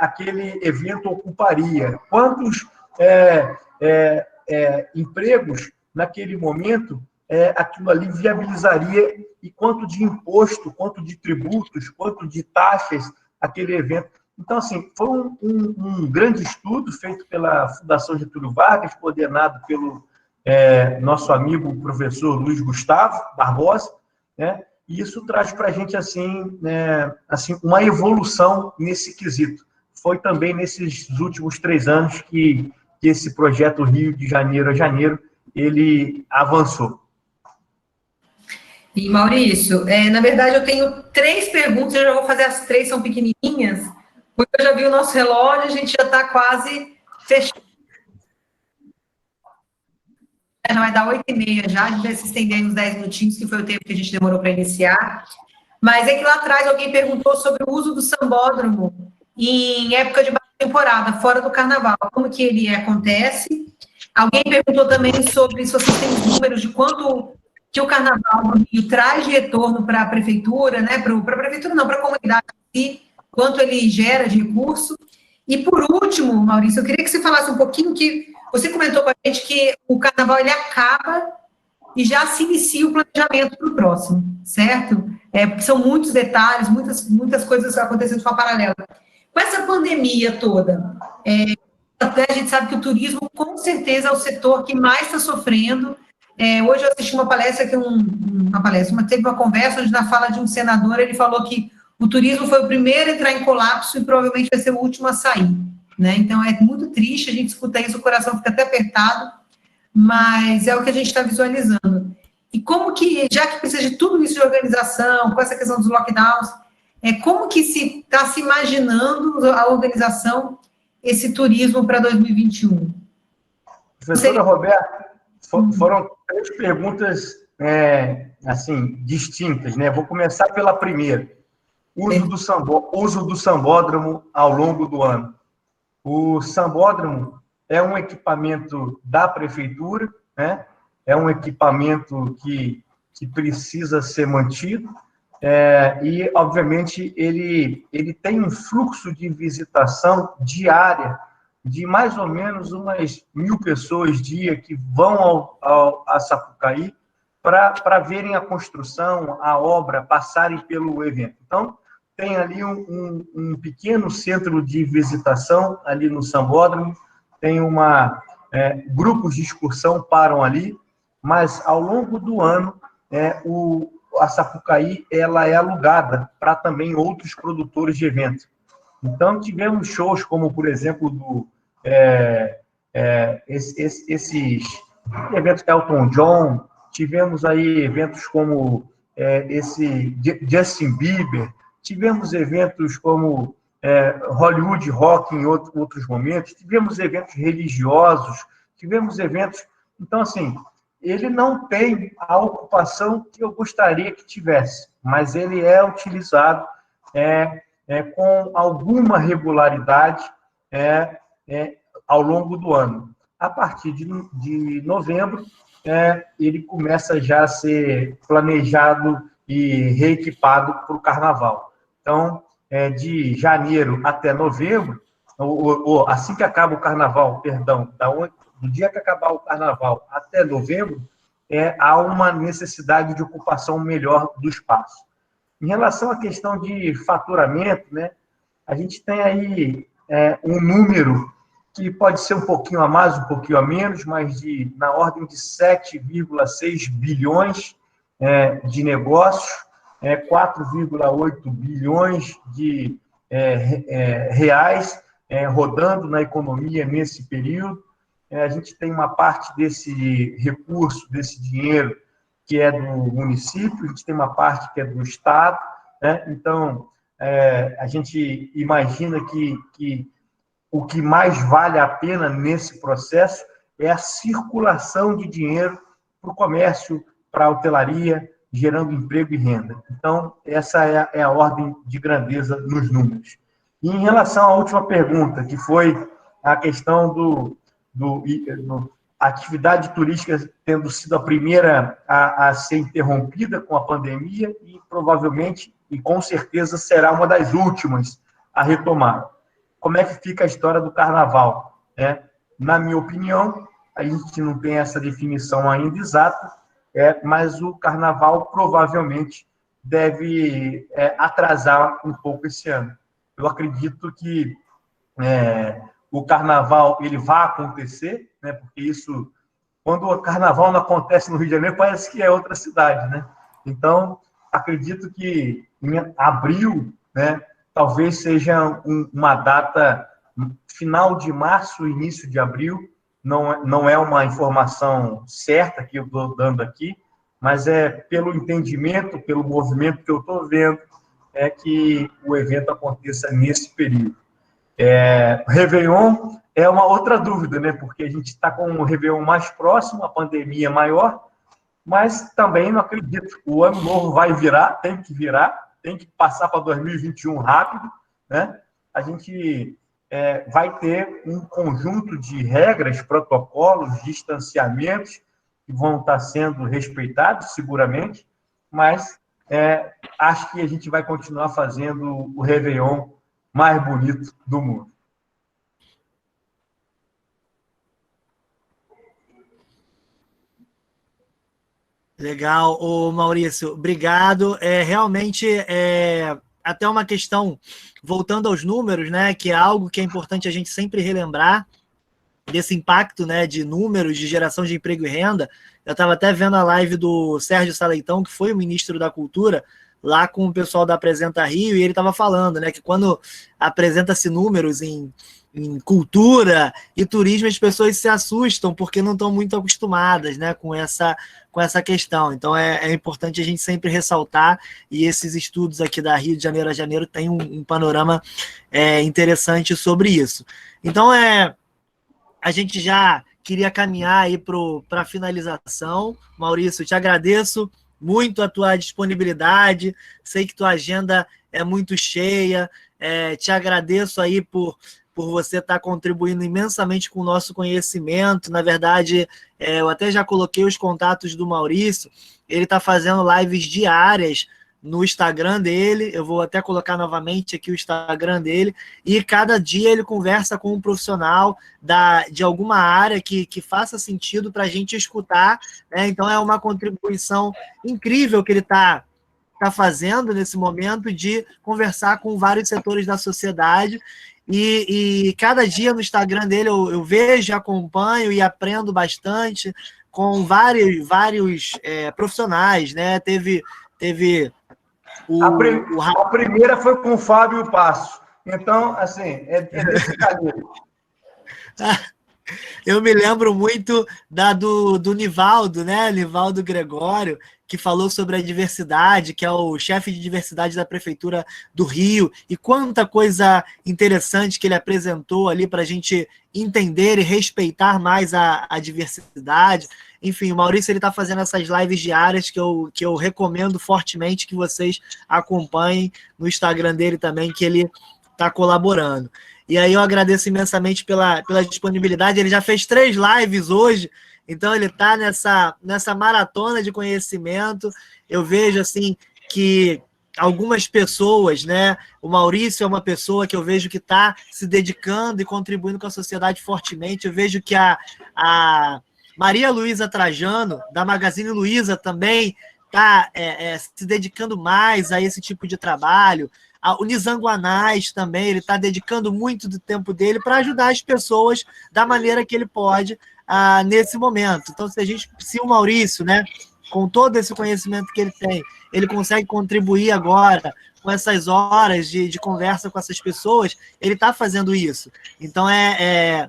aquele evento ocuparia? Quantos empregos naquele momento aquilo ali viabilizaria? E quanto de imposto, quanto de tributos, quanto de taxas aquele evento? Então, assim, foi um grande estudo feito pela Fundação Getúlio Vargas, coordenado pelo nosso amigo professor Luiz Gustavo Barbosa, né? E isso traz para a gente assim, uma evolução nesse quesito. Foi também nesses últimos 3 anos que esse projeto Rio de Janeiro a janeiro, ele avançou. E, Maurício, na verdade, eu tenho 3 perguntas, eu já vou fazer as 3, são pequenininhas, porque eu já vi o nosso relógio, a gente já está quase fechando. Já vai dar 8h30 já, a gente vai se estender uns 10 minutinhos, que foi o tempo que a gente demorou para iniciar. Mas é que lá atrás alguém perguntou sobre o uso do sambódromo em época de baixa temporada, fora do carnaval. Como que ele acontece? Alguém perguntou também sobre se vocês têm os números de quanto que o carnaval do Rio traz de retorno para a prefeitura, né? Para a prefeitura não, para a comunidade em si, quanto ele gera de recurso. E por último, Maurício, eu queria que você falasse um pouquinho que você comentou com a gente que o carnaval ele acaba e já se inicia o planejamento para o próximo, certo? Porque são muitos detalhes, muitas coisas acontecendo de forma paralela. Com essa pandemia toda, até a gente sabe que o turismo, com certeza, é o setor que mais está sofrendo. Hoje eu assisti uma palestra, teve uma conversa onde, na fala de um senador, ele falou que o turismo foi o primeiro a entrar em colapso e provavelmente vai ser o último a sair, né? Então, é muito triste, a gente escuta isso, o coração fica até apertado, mas é o que a gente está visualizando. E como que, já que precisa de tudo isso de organização, com essa questão dos lockdowns, como que está se imaginando a organização, esse turismo para 2021? Professora Roberta, foram 3 perguntas assim, distintas, né? Vou começar pela primeira. Uso do sambódromo ao longo do ano. O sambódromo é um equipamento da prefeitura, né? É um equipamento que precisa ser mantido. e, obviamente, ele tem um fluxo de visitação diária de mais ou menos umas 1.000 pessoas dia que vão a Sapucaí para verem a construção, a obra, passarem pelo evento. Então, tem ali um pequeno centro de visitação ali no Sambódromo, tem grupos de excursão param ali, mas ao longo do ano, a Sapucaí ela é alugada para também outros produtores de eventos. Então, tivemos shows como, por exemplo, esses eventos Elton John, tivemos aí eventos como esse Justin Bieber, tivemos eventos como Hollywood Rock em outros momentos, tivemos eventos religiosos, tivemos eventos... Então, assim, ele não tem a ocupação que eu gostaria que tivesse, mas ele é utilizado com alguma regularidade ao longo do ano. A partir de novembro, ele começa já a ser planejado e reequipado para o Carnaval. Então, de janeiro até novembro, assim que acaba o Carnaval, perdão, do dia que acabar o Carnaval até novembro, há uma necessidade de ocupação melhor do espaço. Em relação à questão de faturamento, né, a gente tem aí um número que pode ser um pouquinho a mais, um pouquinho a menos, mas na ordem de 7,6 bilhões de negócios, 4,8 bilhões de reais rodando na economia nesse período. A gente tem uma parte desse recurso, desse dinheiro, que é do município, a gente tem uma parte que é do Estado, né? Então, a gente imagina que o que mais vale a pena nesse processo é a circulação de dinheiro para o comércio, para a hotelaria, gerando emprego e renda. Então, essa é a ordem de grandeza nos números. E em relação à última pergunta, que foi a questão a atividade turística tendo sido a primeira a ser interrompida com a pandemia e provavelmente, e com certeza, será uma das últimas a retomar. Como é que fica a história do Carnaval? Na minha opinião, a gente não tem essa definição ainda exata, mas o Carnaval provavelmente deve atrasar um pouco esse ano. Eu acredito que o Carnaval ele vai acontecer, né? Porque isso, quando o Carnaval não acontece no Rio de Janeiro, parece que é outra cidade, né? Então, acredito que em abril, né, talvez seja uma data final de março, início de abril. Não é uma informação certa que eu estou dando aqui, mas pelo entendimento, pelo movimento que eu estou vendo, que o evento aconteça nesse período. Réveillon é uma outra dúvida, né? Porque a gente está com o Réveillon mais próximo, a pandemia maior, mas também não acredito. O ano novo vai virar, tem que passar para 2021 rápido, né? A gente vai ter um conjunto de regras, protocolos, distanciamentos que vão estar sendo respeitados, seguramente, mas acho que a gente vai continuar fazendo o Réveillon mais bonito do mundo. Legal, ô Maurício, obrigado. Realmente até uma questão, voltando aos números, né, que é algo que é importante a gente sempre relembrar, desse impacto, né, de números, de geração de emprego e renda. Eu estava até vendo a live do Sérgio Saleitão, que foi o ministro da Cultura, lá com o pessoal da Apresenta Rio, e ele estava falando, né, que quando apresenta-se números em cultura e turismo, as pessoas se assustam porque não estão muito acostumadas, né, com essa questão. Então, é importante a gente sempre ressaltar, e esses estudos aqui da Rio de Janeiro a Janeiro têm um panorama interessante sobre isso. Então, a gente já queria caminhar aí para a finalização. Maurício, te agradeço muito a tua disponibilidade, sei que tua agenda é muito cheia, te agradeço aí por você estar contribuindo imensamente com o nosso conhecimento. Na verdade, eu até já coloquei os contatos do Maurício, ele está fazendo lives diárias no Instagram dele, eu vou até colocar novamente aqui o Instagram dele, e cada dia ele conversa com um profissional de alguma área que faça sentido para a gente escutar, né? Então é uma contribuição incrível que ele está fazendo nesse momento de conversar com vários setores da sociedade, e cada dia no Instagram dele eu vejo, acompanho e aprendo bastante com vários profissionais, né? Teve a primeira foi com o Fábio Passo. Então, assim, é desse caminho. Eu me lembro muito do Nivaldo, né? Nivaldo Gregório, que falou sobre a diversidade, que é o chefe de diversidade da Prefeitura do Rio, e quanta coisa interessante que ele apresentou ali para a gente entender e respeitar mais a diversidade. Enfim, o Maurício está fazendo essas lives diárias que eu recomendo fortemente que vocês acompanhem no Instagram dele também, que ele está colaborando. E aí eu agradeço imensamente pela disponibilidade. Ele já fez 3 lives hoje, então ele está nessa maratona de conhecimento. Eu vejo assim que algumas pessoas, né? O Maurício é uma pessoa que eu vejo que está se dedicando e contribuindo com a sociedade fortemente. Eu vejo que a Maria Luísa Trajano, da Magazine Luiza, também está se dedicando mais a esse tipo de trabalho. O Nizanguanais também, ele está dedicando muito do tempo dele para ajudar as pessoas da maneira que ele pode nesse momento. Então, se o Maurício, né, com todo esse conhecimento que ele tem, ele consegue contribuir agora com essas horas de conversa com essas pessoas, ele está fazendo isso. Então, é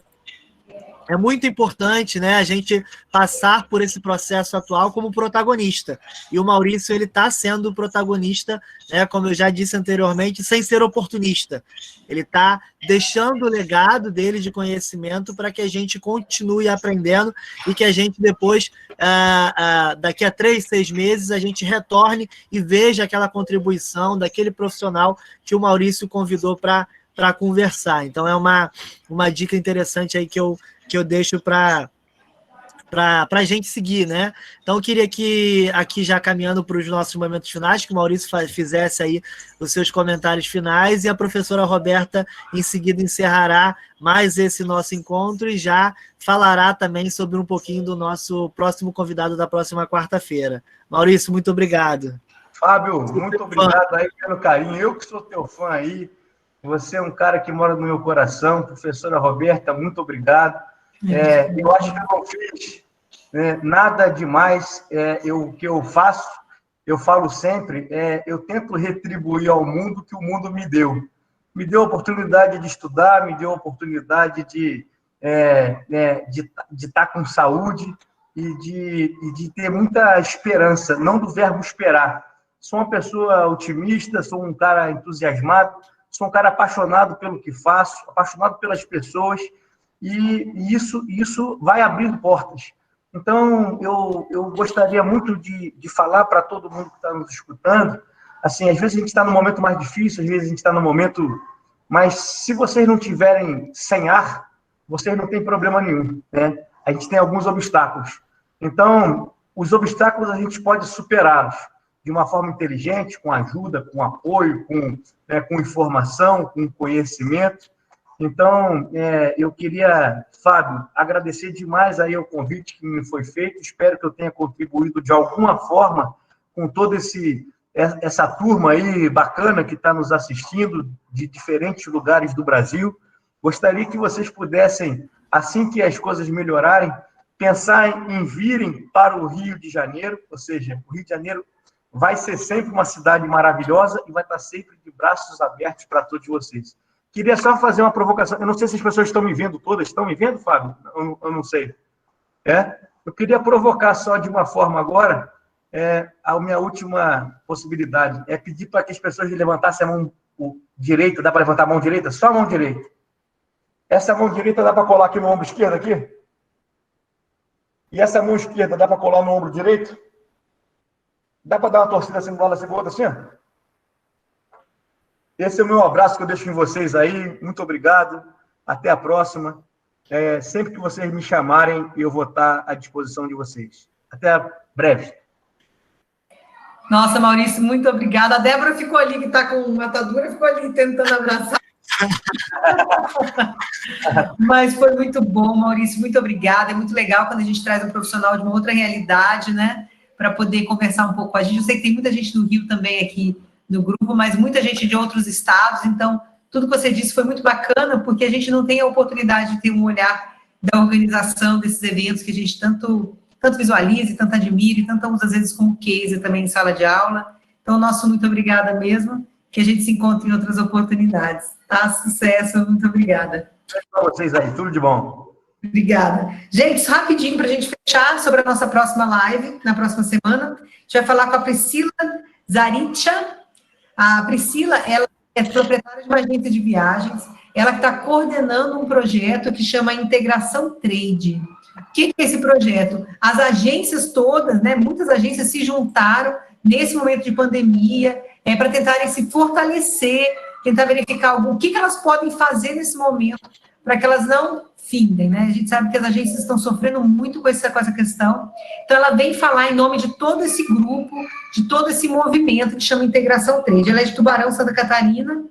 muito importante, né, a gente passar por esse processo atual como protagonista. E o Maurício, ele está sendo o protagonista, né, como eu já disse anteriormente, sem ser oportunista. Ele está deixando o legado dele de conhecimento para que a gente continue aprendendo e que a gente depois, daqui a 3, 6 meses, a gente retorne e veja aquela contribuição daquele profissional que o Maurício convidou para conversar. Então, é uma dica interessante aí que eu deixo para a gente seguir, né? Então, eu queria que, aqui já caminhando para os nossos momentos finais, que o Maurício fizesse aí os seus comentários finais, e a professora Roberta, em seguida, encerrará mais esse nosso encontro e já falará também sobre um pouquinho do nosso próximo convidado da próxima quarta-feira. Maurício, muito obrigado. Fábio, muito obrigado aí pelo carinho. Eu que sou teu fã aí, você é um cara que mora no meu coração. Professora Roberta, muito obrigado. Eu acho que eu não fiz nada demais. O que eu faço, eu falo sempre, eu tento retribuir ao mundo o que o mundo me deu. Me deu a oportunidade de estudar, me deu a oportunidade de estar com saúde e de ter muita esperança, não do verbo esperar. Sou uma pessoa otimista, sou um cara entusiasmado, sou um cara apaixonado pelo que faço, apaixonado pelas pessoas, e isso vai abrindo portas. Então, eu gostaria muito de falar para todo mundo que está nos escutando, assim, às vezes a gente está num momento mais difícil, às vezes a gente está num momento... Mas se vocês não tiverem sem ar, vocês não têm problema nenhum, né? A gente tem alguns obstáculos. Então, os obstáculos a gente pode superá-los de uma forma inteligente, com ajuda, com apoio, com informação, com conhecimento. Então, eu queria, Fábio, agradecer demais aí o convite que me foi feito. Espero que eu tenha contribuído de alguma forma com toda essa turma aí bacana que está nos assistindo de diferentes lugares do Brasil. Gostaria que vocês pudessem, assim que as coisas melhorarem, pensar em virem para o Rio de Janeiro, ou seja, o Rio de Janeiro vai ser sempre uma cidade maravilhosa e vai estar sempre de braços abertos para todos vocês. Queria só fazer uma provocação. Eu não sei se as pessoas estão me vendo todas. Estão me vendo, Fábio? Eu não sei. Eu queria provocar só de uma forma agora, a minha última possibilidade é pedir para que as pessoas levantassem a mão direita. Dá para levantar a mão direita? Só a mão direita. Essa mão direita dá para colar aqui no ombro esquerdo, aqui? E essa mão esquerda dá para colar no ombro direito? Dá para dar uma torcida assim, bola assim, outra assim? Esse é o meu abraço que eu deixo em vocês aí. Muito obrigado. Até a próxima. Sempre que vocês me chamarem, eu vou estar à disposição de vocês. Até breve. Nossa, Maurício, muito obrigada. A Débora ficou ali, que está com uma atadura, ficou ali tentando abraçar. Mas foi muito bom, Maurício, muito obrigada. É muito legal quando a gente traz um profissional de uma outra realidade, né? Para poder conversar um pouco com a gente. Eu sei que tem muita gente do Rio também aqui no grupo, mas muita gente de outros estados. Então, tudo que você disse foi muito bacana, porque a gente não tem a oportunidade de ter um olhar da organização desses eventos que a gente tanto visualiza, e tanto admira, e tanto usa, às vezes, como case também em sala de aula. Então, nosso muito obrigada mesmo, que a gente se encontre em outras oportunidades. Tá? Sucesso, muito obrigada. Para vocês aí, tudo de bom. Obrigada. Gente, rapidinho para a gente fechar sobre a nossa próxima live, na próxima semana, a gente vai falar com a Priscila Zaricha. A Priscila, ela é proprietária de uma agência de viagens, ela que está coordenando um projeto que chama Integração Trade. O que é esse projeto? As agências todas, né, muitas agências se juntaram nesse momento de pandemia para tentarem se fortalecer, tentar verificar o que elas podem fazer nesse momento para que elas não findem, né? A gente sabe que as agências estão sofrendo muito com essa questão. Então, ela vem falar em nome de todo esse grupo, de todo esse movimento que chama Integração Trade. Ela é de Tubarão, Santa Catarina,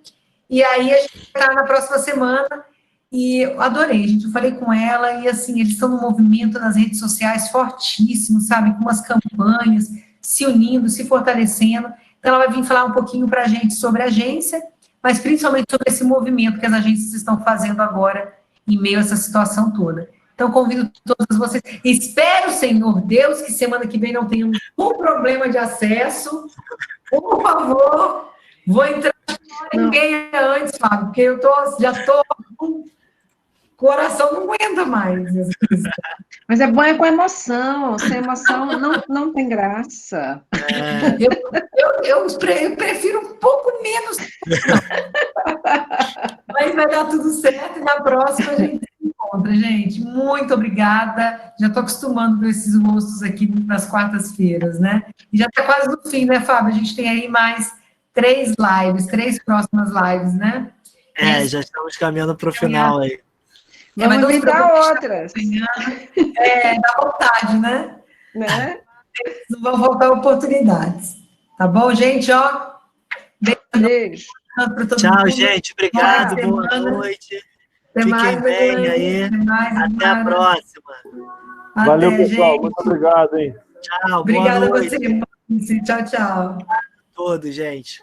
e aí a gente está na próxima semana, e eu adorei, gente, eu falei com ela, e assim, eles estão num movimento nas redes sociais fortíssimo, sabe, com umas campanhas, se unindo, se fortalecendo. Então, ela vai vir falar um pouquinho para a gente sobre a agência, mas principalmente sobre esse movimento que as agências estão fazendo agora, em meio a essa situação toda. Então, convido todos vocês. Espero, Senhor Deus, que semana que vem não tenhamos um problema de acesso. Por favor, vou entrar ninguém antes, Fábio, porque eu já estou... O coração não aguenta mais. Mas é bom com emoção. Sem emoção não tem graça. Eu prefiro um pouco menos. Mas vai dar tudo certo e na próxima a gente se encontra, gente. Muito obrigada. Já estou acostumando com esses rostos aqui nas quartas-feiras, né? E já está quase no fim, né, Fábio? A gente tem aí mais 3 próximas lives, né? Já estamos caminhando para o final aí. Vamos inventar outras. Dá vontade, né? Não vão faltar oportunidades. Tá bom, gente? Ó, beijo. Tchau, gente. Obrigado. Boa noite. Fiquem bem aí. Até a próxima. Valeu, pessoal. Muito obrigado, hein? Tchau. Obrigada a você. Tchau, tchau. Todos, gente.